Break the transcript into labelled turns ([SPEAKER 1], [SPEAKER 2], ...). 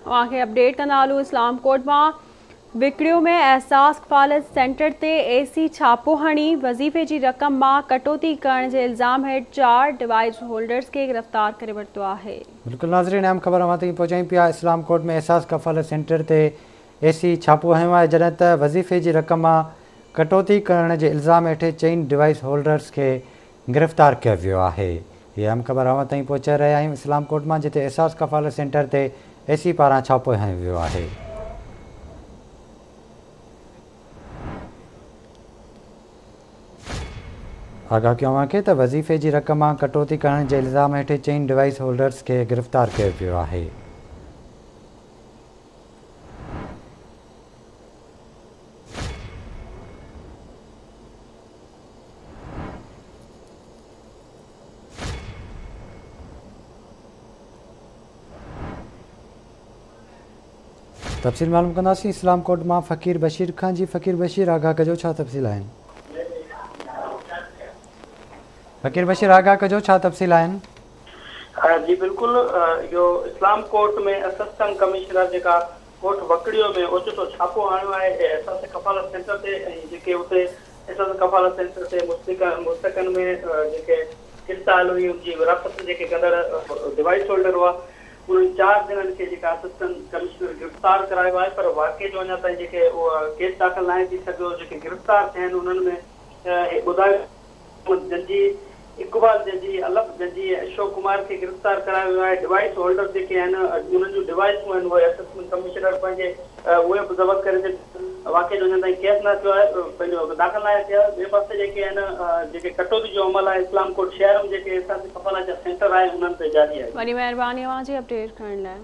[SPEAKER 1] अवांखे update कंदा हलूं इस्लाम कोट मां। विकड़ियो में एहसास कफ़ालत सेंटर ते एसी छापो हणी वज़ीफ़े जी रक़म मां कटौती करण जे इल्ज़ाम हेठि 4 डिवाइस होल्डर्स खे गिरफ़्तार करे वरितो आहे।
[SPEAKER 2] बिल्कुलु नाज़रीन, अहम ख़बर अवां ताईं पहुचायूं पिया। इस्लाम कोट में एहसास कफ़ालत सेंटर ते एसी छापो हयो आहे, जॾहिं त वज़ीफ़े जी रक़म मां कटौती करण जे इल्ज़ाम हेठि 4 डिवाइस होल्डर्स खे गिरफ़्तार कयो वियो आहे। हीअ अहम ख़बर अवां ताईं पहुचाए रहिया आहियूं इस्लाम कोट मां, जिते एहसास कफ़ालत सेंटर ते एसी पारां छापो हयो वियो आहे। आगाह कयो अव्हांखे त वज़ीफ़े जी रक़म मां कटौती करण जे इल्ज़ाम हेठि 4 डिवाइस होल्डर्स खे गिरफ़्तार कयो वियो आहे। तफ़सील मालूम कंदासीं इस्लाम कोट मां फ़कीर बशीर खां। जी फ़कीर बशीर, आगाह कजो, छा तफ़सील आहिनि? फ़कीर बशीर, आगाह कजो, छा तफ़सील आहिनि?
[SPEAKER 3] जी बिल्कुल, इहो इस्लाम कोट में असिस्टेंट कमिश्नर जेका कोट वकड़ियो में ओचितो छापो हणियो आहे एहसास कफ़ालत सेंटर ते, ऐं जेके उते एहसास कफ़ालत सेंटर ते मुस्तकन में जेके किस्ताल हुई उनजी रफ़त जेके कंदड़ डिवाइस होल्डर हुआ, उन्हनि 4 ॼणनि खे जेका असिस्टेंट कमिश्नर गिरफ़्तार करायो आहे। पर वाक़े जो अञा ताईं जेके उहा केस दाख़िल न आहे थी सघियो। जेके गिरफ़्तार थिया आहिनि उन्हनि में ॿुधायो जंजी इक़बाल जंजी, अलफ जंजी, अशोक कुमार खे गिरफ़्तार करायो वियो आहे। डिवाइस होल्डर जेके आहिनि उन्हनि जूं डिवाइसूं आहिनि उहे असिस्टेंट कमिश्नर पंहिंजे उहे बि ज़ब्त करे छॾियो। वाक़ई जो अञा ताईं केस न थियो आहे, पंहिंजो दाख़िल न आहे थिया। ॿिए पासे जेके आहिनि जेके कटौती जो अमल आहे इस्लाम कोट शहर में जेके एहसास कफ़ालत जा सेंटर आहे उन्हनि ते जारी आहे।
[SPEAKER 1] वॾी महिरबानी अवां जी अपडेट करण लाइ।